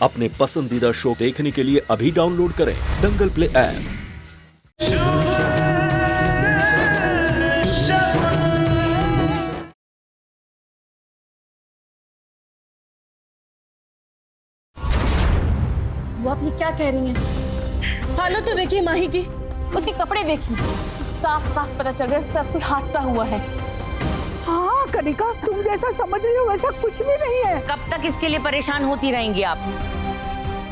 अपने पसंदीदा शो देखने के लिए अभी डाउनलोड करें दंगल प्ले ऐप। वो आप ये क्या कह रही हैं? हालत तो देखिए माही की, उसके कपड़े देखिए, साफ साफ पता चल रहा है सब कोई हादसा हुआ है। हाँ कनिका, तुम जैसा समझ रही हो वैसा कुछ भी नहीं है। कब तक इसके लिए परेशान होती रहेंगी आप?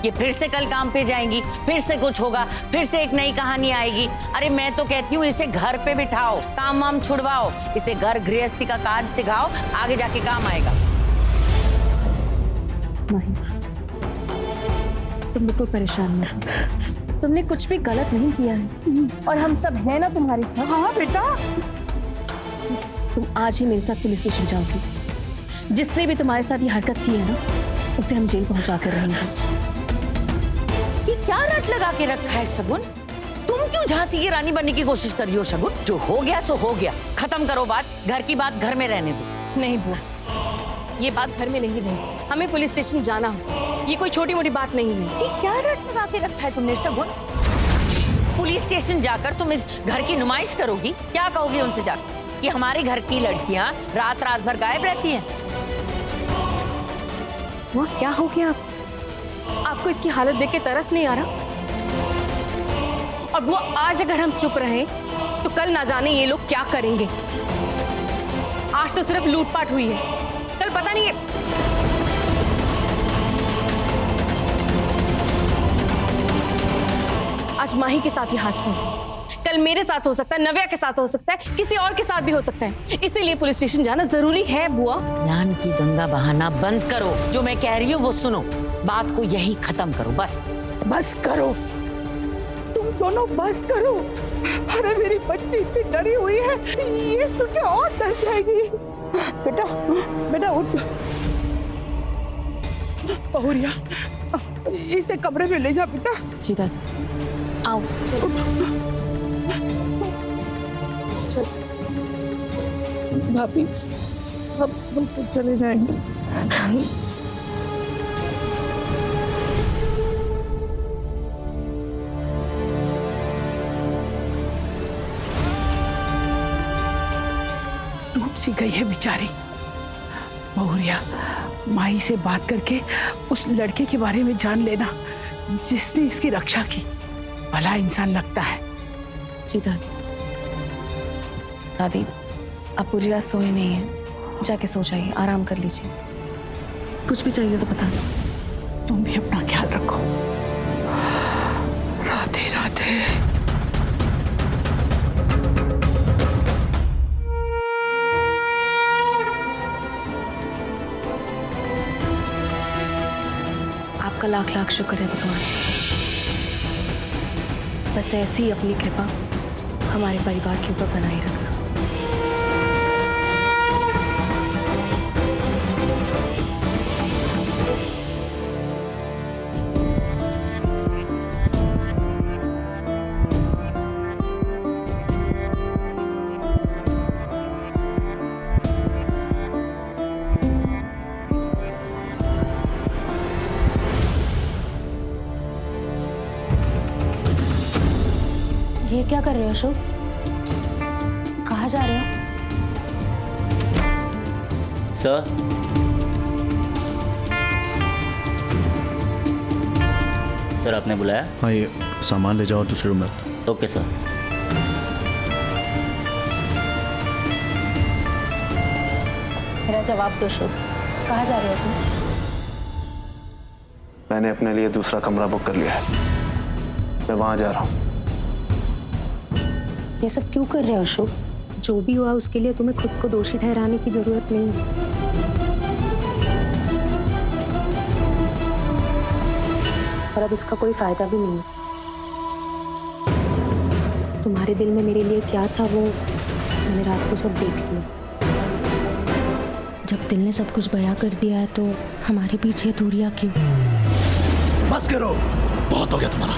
ये फिर से कल काम पे जाएंगी, फिर से कुछ होगा, फिर से एक नई कहानी आएगी। अरे मैं तो कहती हूँ इसे घर पे बिठाओ, काम वाम छुड़वाओ, इसे घर गृहस्थी का काज सिखाओ, आगे जाके काम आएगा। माही, तुम बिल्कुल परेशान मत हो। तुमने कुछ भी गलत नहीं किया है और हम सब हैं ना तुम्हारे साथ। हाँ बेटा, तुम आज ही मेरे साथ पुलिस स्टेशन जाओगी। जिसने भी तुम्हारे साथ ये हरकत की है ना, उसे हम जेल पहुंचा कर रहेंगे। ये क्या रट लगा के रखा है शगुन? तुम क्यों झांसी की रानी बनने की कोशिश कर रही हो शगुन? जो हो गया सो हो गया, खत्म करो बात, घर की बात घर में रहने दो। नहीं बुआ, ये बात घर में नहीं रही, हमें पुलिस स्टेशन जाना हो, ये कोई छोटी मोटी बात नहीं है। ये क्या रट लगा के रखा है तुमने शगुन? पुलिस स्टेशन जाकर तुम इस घर की नुमाइश करोगी? क्या कहोगी उनसे जाकर कि हमारे घर की लड़कियां रात रात भर गायब रहती हैं? वो क्या हो गया आपको इसकी हालत देख के तरस नहीं आ रहा? और वो आज अगर हम चुप रहे तो कल ना जाने ये लोग क्या करेंगे। आज तो सिर्फ लूटपाट हुई है, कल पता नहीं है। आज माही के साथ ही हादसा है, कल मेरे साथ हो सकता है, नव्या के साथ हो सकता है, किसी और के साथ भी हो सकता है। इसीलिए पुलिस स्टेशन जाना जरूरी है बुआ। ज्ञान की गंगा बहाना बंद करो, जो मैं कह रही हूँ वो सुनो, बात को यही खत्म करो बस। बस करो, तुम दोनों बस करो। अरे मेरी बच्ची इतनी डरी हुई है, ये सुन के और डर जाएगी। बेटा बेटा उठ, बहुरिया इसे कमरे में ले जा बेटा। जी दादी, आओ चल भाभी, अब हम तो चले जाएंगे। टूट सी गई है बेचारी। बहुरिया, माई से बात करके उस लड़के के बारे में जान लेना जिसने इसकी रक्षा की। भला इंसान लगता है। जी दादी। दादी, आप पूरी रात सोए नहीं हैं, जाके सो जाइए, आराम कर लीजिए। कुछ भी चाहिए तो बता दो। तुम भी अपना ख्याल रखो। राधे राधे। आपका लाख लाख शुक्र है भगवान जी। बस ऐसी ही अपनी कृपा हमारे परिवार के ऊपर बनाए रखना। ये क्या कर रहे हो अशोक? कहाँ जा रहे हो? सर, सर आपने बुलाया? हाँ, ये सामान ले जाओ दूसरे रूम में रख दो। Okay sir. मेरा जवाब दो अशोक, कहाँ जा रहे हो तुम? मैंने अपने लिए दूसरा कमरा बुक कर लिया है, मैं वहां जा रहा हूँ। ये सब क्यों कर रहे हो अशोक? जो भी हुआ उसके लिए तुम्हें खुद को दोषी ठहराने की जरूरत नहीं है। और अब इसका कोई फायदा भी नहीं है। तुम्हारे दिल में मेरे लिए क्या था वो मैंने रात को सब देख लिया। जब दिल ने सब कुछ बयां कर दिया है तो हमारे पीछे दूरियां क्यों? बस करो, बहुत हो गया तुम्हारा।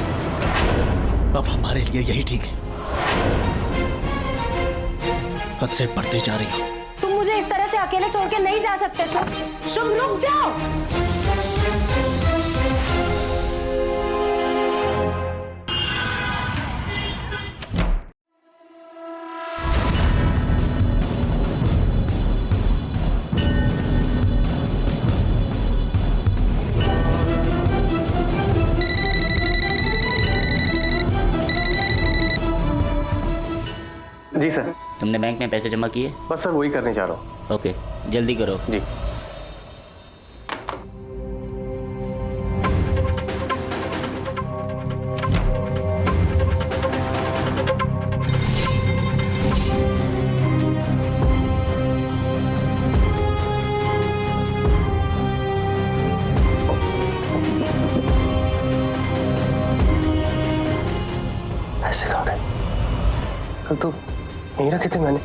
अब हमारे लिए यही ठीक है। हद से बढ़ते जा रही हो। तुम मुझे इस तरह से अकेले छोड़ के नहीं जा सकते शुभ। शुभ रुक जाओ। सर। तुमने बैंक में पैसे जमा किए? बस सर वही करने जा रहा हूँ। ओके, जल्दी करो। जी। पैसे कहाँ गए? कल तो नहीं रखे थे मैंने।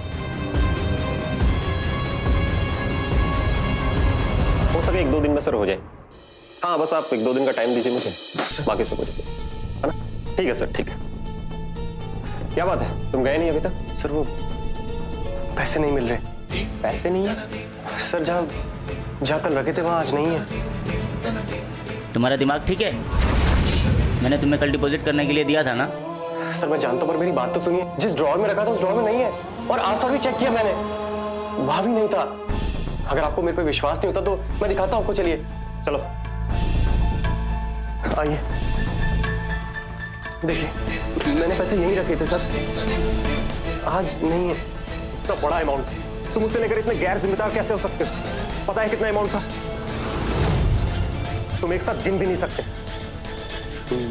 हो सके 1-2 दिन में सर हो जाए। हाँ बस आप 1-2 दिन का टाइम दीजिए मुझे, बाकी सब हो जाए, है ना? ठीक है सर, ठीक है। क्या बात है, तुम गए नहीं अभी तक? सर वो पैसे नहीं मिल रहे। पैसे नहीं है? सर जहाँ कल रखे थे वहाँ आज नहीं है। तुम्हारा दिमाग ठीक है? मैंने तुम्हें कल डिपॉजिट करने के लिए दिया था ना? सर मैं जानता हूँ, पर मेरी बात तो सुनिए। जिस ड्रॉर में रखा था उस ड्रॉर में नहीं है, और आस-पास भी चेक किया मैंने, वहां भी नहीं था। अगर आपको मेरे पे विश्वास नहीं होता तो मैं दिखाता हूँ आपको। चलिए चलो आइए, देखिए मैंने पैसे यहीं रखे थे सर, आज नहीं है। इतना बड़ा अमाउंट तुम उसे लेकर इतने गैर जिम्मेदार कैसे हो सकते हो? पता है कितना अमाउंट था? तुम एक साथ गिन भी नहीं सकते।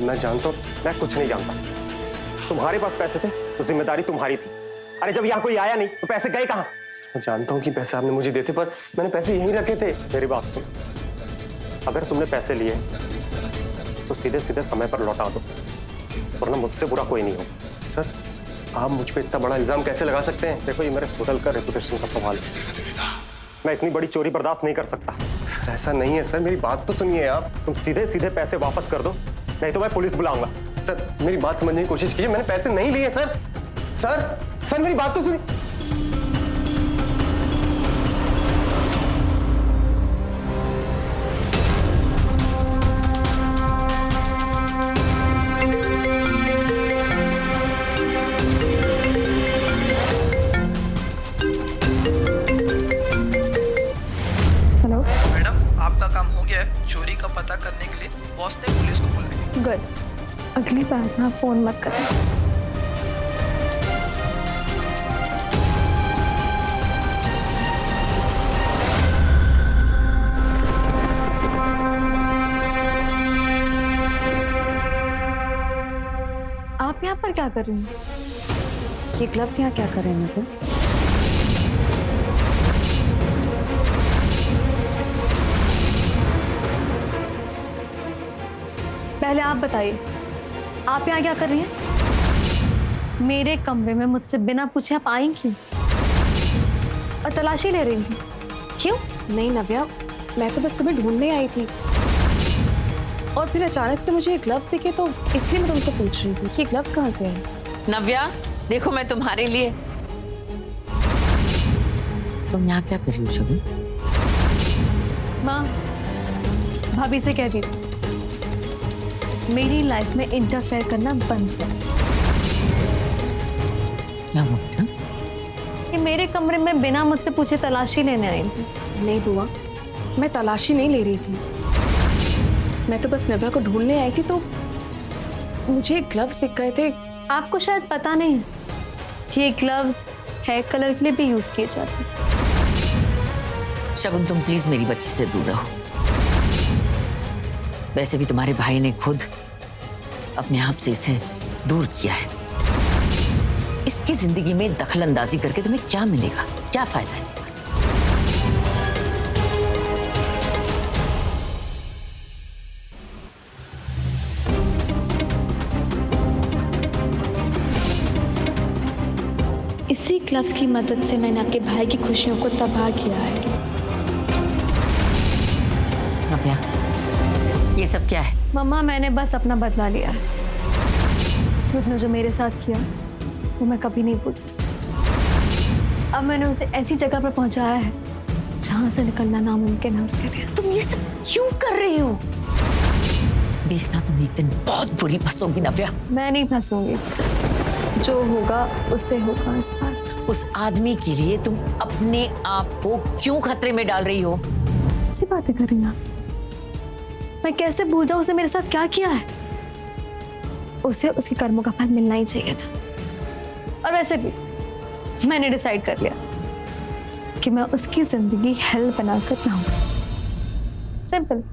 मैं जानता हूँ। मैं कुछ नहीं जानता। तुम्हारे पास पैसे थे तो जिम्मेदारी तुम्हारी थी। अरे जब यहाँ कोई आया नहीं तो पैसे गए कहाँ? मैं जानता हूँ कि पैसे आपने मुझे देते, पर मैंने पैसे यहीं रखे थे। मेरी बात सुन, अगर तुमने पैसे लिए तो सीधे सीधे समय पर लौटा दो, वरना मुझसे बुरा कोई नहीं हो। सर आप मुझ पे इतना बड़ा इल्जाम कैसे लगा सकते हैं? देखो ये मेरे होटल का रेपुटेशन का सवाल है। मैं इतनी बड़ी चोरी बर्दाश्त नहीं कर सकता। सर ऐसा नहीं है सर, मेरी बात तो सुनिए आप। तुम सीधे सीधे पैसे वापस कर दो, नहीं तो मैं पुलिस बुलाऊंगा। सर मेरी बात समझने की कोशिश कीजिए, मैंने पैसे नहीं लिए सर। सर मेरी बात तो सुनिए। हेलो मैडम आपका काम हो गया है। चोरी का पता करने के लिए बॉस ने पुलिस को बुलाया। गुड, अगली बार ना फोन मत करना। आप यहाँ पर क्या कर रही हैं? ये ग्लव्स यहाँ क्या कर रहे हैं मेरे को? पहले आप बताइए, आप यहाँ क्या कर रही हैं? मेरे कमरे में मुझसे बिना पूछे आप आई क्यों? और तलाशी ले रही थी क्यों? नहीं नव्या, मैं तो बस तुम्हें ढूंढने आई थी, और फिर अचानक से मुझे ये ग्लव्स दिखे तो इसलिए मैं तुमसे पूछ रही थी कि ये ग्लव्स कहाँ से आए। नव्या देखो मैं तुम्हारे लिए। तुम यहाँ क्या कर रही हो शगुन? माँ भाभी से कह दीजिए मेरी लाइफ में इंटरफेयर करना बंद कर। क्या हुआ बेटा? कि मेरे कमरे में बिना मुझसे पूछे तलाशी लेने आई थी। नहीं बुआ, मैं तलाशी नहीं ले रही थी। मैं तो बस नव्या को ढूंढने आई थी तो मुझे ग्लव्स दिख गए थे। आपको शायद पता नहीं है, ये ग्लव्स हेयर कलर के लिए भी यूज किए जाते हैं। शगुन तुम प्लीज मेरी बच्ची से दूर रहो। वैसे भी तुम्हारे भाई ने खुद अपने आप से इसे दूर किया है। इसकी जिंदगी में दखल अंदाजी करके तुम्हें क्या मिलेगा, क्या फायदा है? इसी ग्लव्स की मदद से मैंने आपके भाई की खुशियों को तबाह किया है। नव्या, ये सब क्या है? मम्मा मैंने बस अपना बदला लिया है। उसने जो मेरे साथ किया वो मैं कभी नहीं भूल सकती। अब मैंने उसे ऐसी जगह पर पहुंचाया है जहां से निकलना नामुमकिन है उसके लिए। तुम ये सब क्यों कर रही हो? देखना तुम एक दिन बहुत बुरी फंसोगी नव्या। मैं नहीं फंसूंगी, जो होगा उससे होगा। इस बार उस आदमी के लिए तुम अपने आप को क्यों खतरे में डाल रही हो? ऐसी बातें कर रही हैं आप? मैं कैसे भूल जाऊं उसे मेरे साथ क्या किया है? उसे उसके कर्मों का फल मिलना ही चाहिए था। और वैसे भी मैंने डिसाइड कर लिया कि मैं उसकी जिंदगी हेल बनाकर रहूंगी। सिंपल।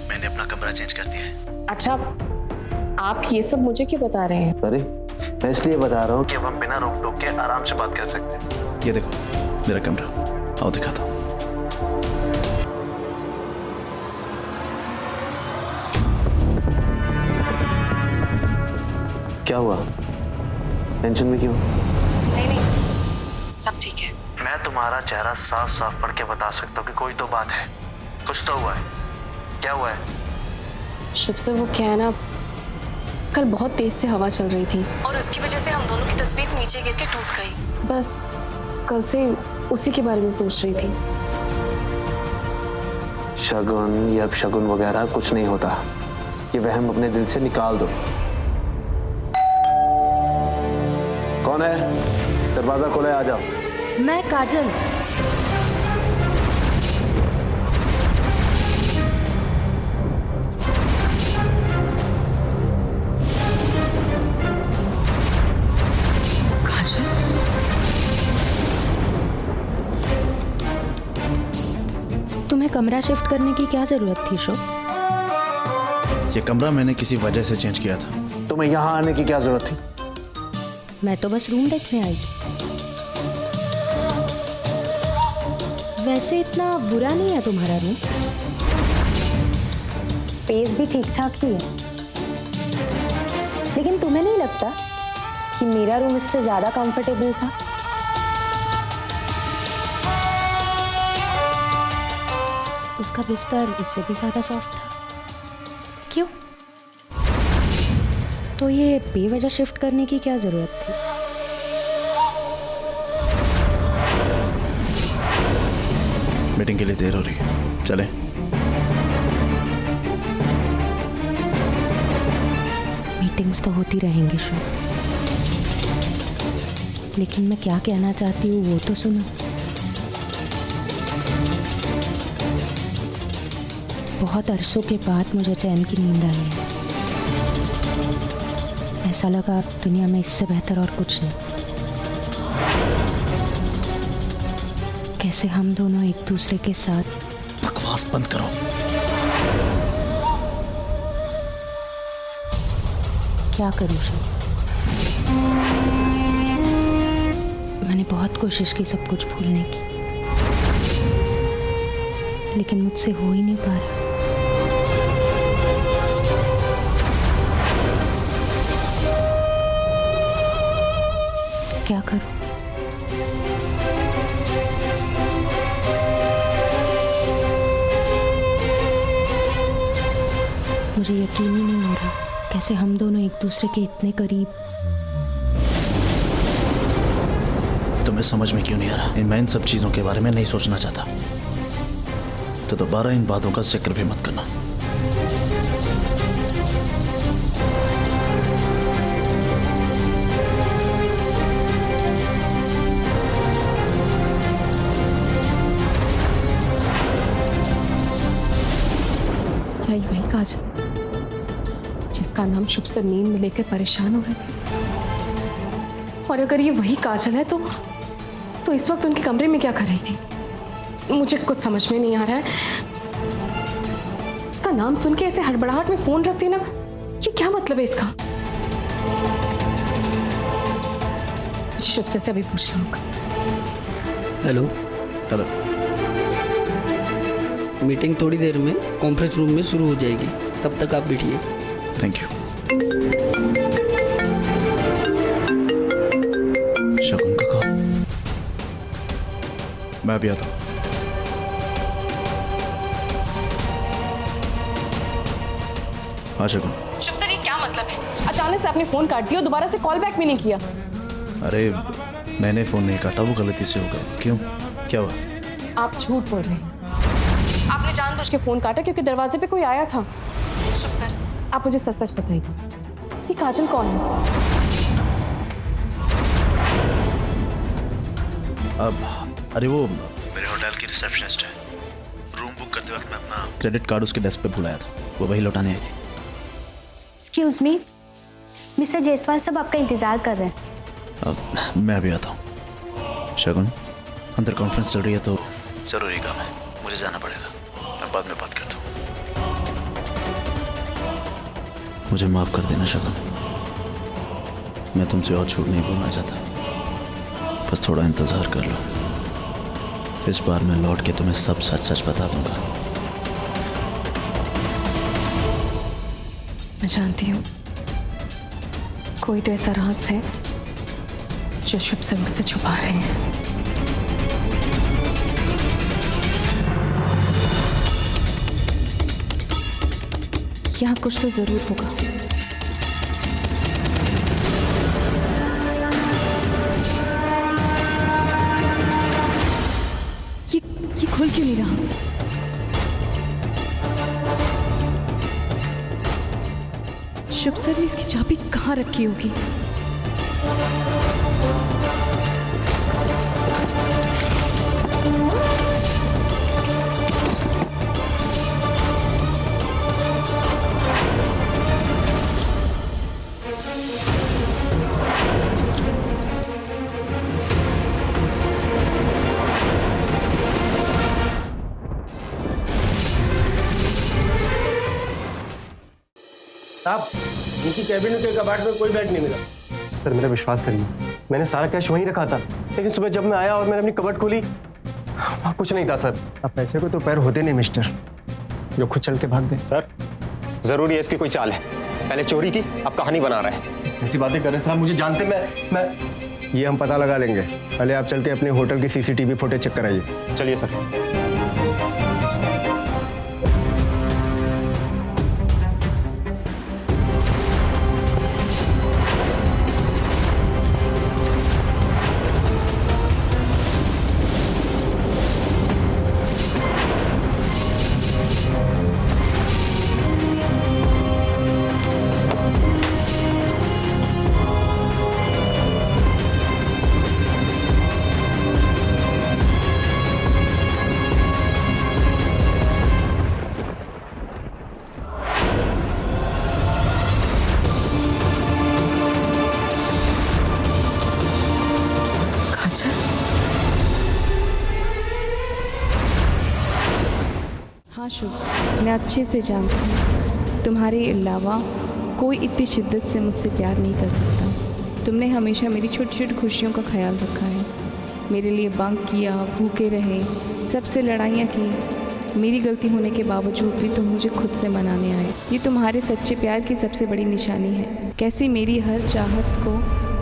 मैंने अपना कमरा चेंज कर दिया है। अच्छा, आप ये सब मुझे क्यों बता रहे हैं? अरे मैं इसलिए बता रहा हूँ कि अब हम बिना रोक टोक के आराम से बात कर सकते हैं। ये देखो मेरा कमरा, आओ दिखाता हूँ। क्या हुआ? टेंशन में क्यों? नहीं, सब ठीक है। मैं तुम्हारा चेहरा साफ साफ पढ़ के बता सकता हूँ कि कोई तो बात है, कुछ तो हुआ है। क्या हुआ है? शुभ सर, वो क्या है ना, कल बहुत तेज से हवा चल रही थी और उसकी वजह से हम दोनों की तस्वीर नीचे गिर के टूट गई। बस कल से उसी के बारे में सोच रही थी। शगुन या शगुन वगैरह कुछ नहीं होता, ये वहम अपने दिल से निकाल दो। कौन है? दरवाजा खोले, आ जाओ। मैं काजल। तुम्हें कमरा शिफ्ट करने की क्या जरूरत थी शो? ये कमरा मैंने किसी वजह से चेंज किया था। तुम्हें यहाँ आने की क्या जरूरत थी? मैं तो बस रूम देखने आई। वैसे इतना बुरा नहीं है तुम्हारा रूम, स्पेस भी ठीक ठाक ही है। लेकिन तुम्हें नहीं लगता कि मेरा रूम इससे ज्यादा कंफर्टेबल था? उसका बिस्तर इससे भी ज्यादा सॉफ्ट था। क्यों? तो ये बेवजह शिफ्ट करने की क्या जरूरत थी? मीटिंग के लिए देर हो रही है, चले। मीटिंग्स तो होती रहेंगी शो, लेकिन मैं क्या कहना चाहती हूँ वो तो सुनो। बहुत अरसों के बाद मुझे चैन की नींद आई है। ऐसा लगा अब दुनिया में इससे बेहतर और कुछ नहीं। कैसे हम दोनों एक दूसरे के साथ। बकवास बंद करो। क्या करूं शो? मैंने बहुत कोशिश की सब कुछ भूलने की, लेकिन मुझसे हो ही नहीं पा रहा। क्या करूं? मुझे यकीन ही नहीं हो रहा कैसे हम दोनों एक दूसरे के इतने करीब। तुम्हें समझ में क्यों नहीं आ रहा? मैं इन सब चीजों के बारे में नहीं सोचना चाहता, तो दोबारा इन बातों का जिक्र भी मत करना। क्या ये वही काजल जिसका नाम शुभ सर नींद में लेकर परेशान हो रहे थे? और अगर ये वही काजल है तो इस वक्त उनके कमरे में क्या कर रही थी? मुझे कुछ समझ में नहीं आ रहा है। उसका नाम सुन के ऐसे हड़बड़ाहट में फोन रख देना, ये क्या मतलब है इसका? मुझे शुभ सर से अभी पूछना होगा। हेलो। हेलो। मीटिंग थोड़ी देर में कॉन्फ्रेंस रूम में शुरू हो जाएगी, तब तक आप बैठिए। Thank you. शगुन का कॉल। मैं अभी आता हूँ। हाँ शगुन। शुभ सर, ये क्या मतलब है? अचानक से आपने फोन काट दिया और दोबारा से कॉल बैक भी नहीं किया। अरे मैंने फोन नहीं काटा, वो गलती से हो गया। क्यों, क्या हुआ? आप झूठ बोल रहे हैं। आपने जानबूझ के फोन काटा क्योंकि दरवाजे पे कोई आया था। शुभ सर, आप मुझे सच सच बताइए, ये काजल कौन है? अब अरे वो मेरे होटल की रिसेप्शनिस्ट है। रूम बुक करते वक्त मैं अपना क्रेडिट कार्ड उसके डेस्क पे भुलाया था, वो वही लौटाने आई थी। एक्सक्यूज मी, मिस्टर जायसवाल सब आपका इंतजार कर रहे हैं। अब मैं अभी आता हूँ। शगुन, अंदर कॉन्फ्रेंस चल रही है तो ज़रूरी काम है, मुझे जाना पड़ेगा। मैं बाद में बात करता हूँ। मुझे माफ़ कर देना शगुन, मैं तुमसे और झूठ नहीं बोलना चाहता। बस थोड़ा इंतज़ार कर लो, इस बार मैं लौट के तुम्हें सब सच सच बता दूंगा। मैं जानती हूँ कोई तो ऐसा राज है जो शुभ से मुझसे छुपा रहे हैं। यहाँ कुछ तो जरूर होगा। ये खुल क्यों नहीं रहा? शुभ सर ने इसकी चाबी कहाँ रखी होगी? साहब, इनकी कैबिन के कबाड़ में कोई बैग नहीं मिला। सर मेरा विश्वास करिए, मैंने सारा कैश वहीं रखा था, लेकिन सुबह जब मैं आया और मैंने अपनी कबर्ड खोली वहाँ कुछ नहीं था सर। अब पैसे को तो पैर होते नहीं मिस्टर, जो खुद चल के भाग गए। सर जरूरी है इसकी कोई चाल है, पहले चोरी की अब कहानी बना रहे हैं। ऐसी बातें कर रहे साहब, मुझे जानते मैं ये हम पता लगा लेंगे, पहले आप चल के अपने होटल की सीसीटीवी फुटेज चेक कराइए। चलिए सर। हाँ शुभ, मैं अच्छे से जानती हूँ तुम्हारे अलावा कोई इतनी शिद्दत से मुझसे प्यार नहीं कर सकता। तुमने हमेशा मेरी छोटी छोटी खुशियों का ख्याल रखा है, मेरे लिए बंक किया, भूखे रहे, सबसे लड़ाइयाँ की। मेरी गलती होने के बावजूद भी तुम मुझे खुद से मनाने आए। ये तुम्हारे सच्चे प्यार की सबसे बड़ी निशानी है। कैसी मेरी हर चाहत को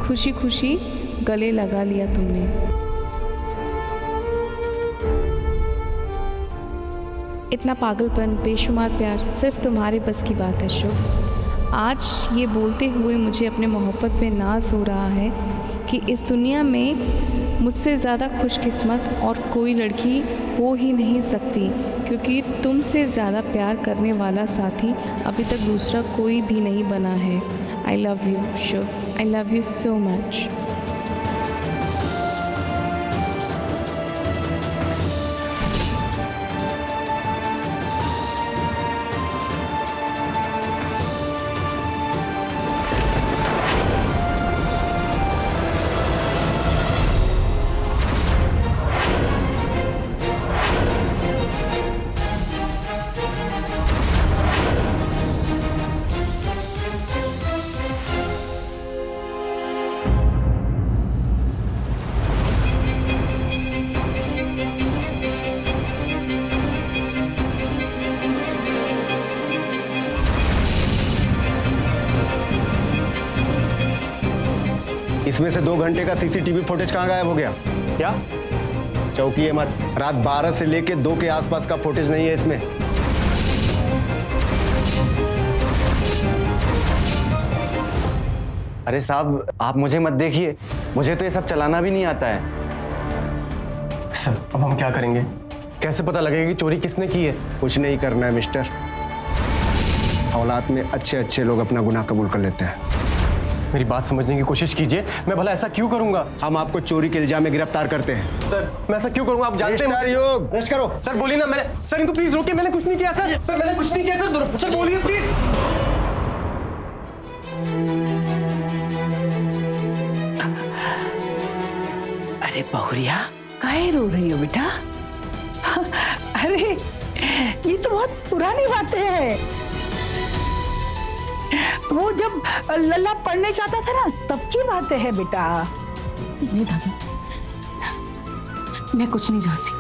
खुशी खुशी गले लगा लिया तुमने। इतना पागलपन, बेशुमार प्यार सिर्फ तुम्हारे बस की बात है शुभ। आज ये बोलते हुए मुझे अपने मोहब्बत पे नाज हो रहा है कि इस दुनिया में मुझसे ज़्यादा खुशकिस्मत और कोई लड़की हो ही नहीं सकती, क्योंकि तुमसे ज़्यादा प्यार करने वाला साथी अभी तक दूसरा कोई भी नहीं बना है। I love you Shubh, I love you so much. इसमें से 2 घंटे का सीसीटीवी फुटेज कहाँ गायब हो गया? क्या? चौंकिए मत, रात 12 से लेके 2 के आसपास का फुटेज नहीं है इसमें। अरे साहब आप मुझे मत देखिए, मुझे तो ये सब चलाना भी नहीं आता है। सर अब हम क्या करेंगे? कैसे पता लगेगा कि चोरी किसने की है? कुछ नहीं करना है मिस्टर, औलाद में अच्छे अच्छे लोग अपना गुनाह कबूल कर लेते हैं। मेरी बात समझने की कोशिश कीजिए, मैं भला ऐसा क्यों करूंगा? हम आपको चोरी के इल्जाम में गिरफ्तार करते हैं। सर मैं ऐसा क्यों करूंगा? आप जानते हैं रेस्ट करो। सर बोलिए ना। मैंने सर इनको प्लीज रोकिए, मैंने कुछ नहीं किया सर। मैंने कुछ नहीं किया सर बोलिए प्लीज। बहुरिया काहे रो रही हो बेटा? अरे ये तो बहुत पुरानी बातें हैं। वो जब लल्ला पढ़ने जाता था ना तब की बातें हैं बेटा। नहीं दादी, मैं कुछ नहीं जानती।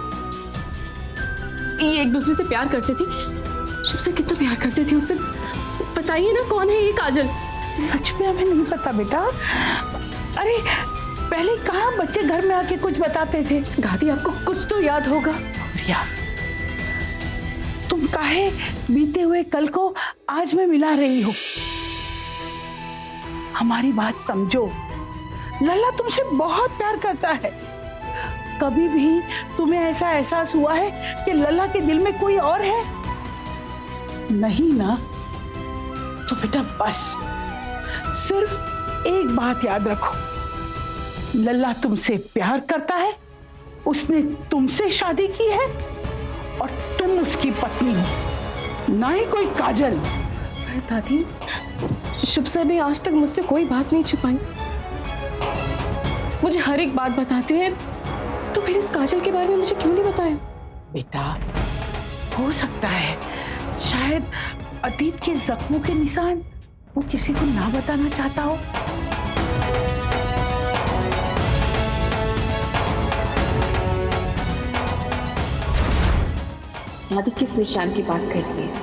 ये एक दूसरे से प्यार करते थे। शुभ सर कितना प्यार करते थे उससे। बताइए ना कौन है ये काजल? सच में हमें नहीं पता बेटा। अरे पहले कहाँ बच्चे घर में आके कुछ बताते थे। दादी आपको कुछ तो याद होगा। बहुरिया, तुम काहे बीते हुए कल को आज में मिला रही हो? हमारी बात समझो, लल्ला तुमसे बहुत प्यार करता है। कभी भी तुम्हें ऐसा एहसास हुआ है कि लल्ला के दिल में कोई और है? नहीं ना? तो बेटा बस सिर्फ एक बात याद रखो, लल्ला तुमसे प्यार करता है, उसने तुमसे शादी की है और तुम उसकी पत्नी हो, ना ही कोई काजल। दादी, शुभ सर ने आज तक मुझसे कोई बात नहीं छुपाई। मुझे हर एक बात बताते हैं, तो फिर इस काजल के बारे में मुझे क्यों नहीं बताया? बेटा हो सकता है शायद अतीत के जख्मों के निशान वो किसी को ना बताना चाहता हो। दादी किस निशान की बात कर रही है?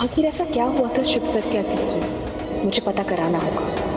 आखिर ऐसा क्या हुआ था शुभ सर के अतीत में? मुझे पता कराना होगा।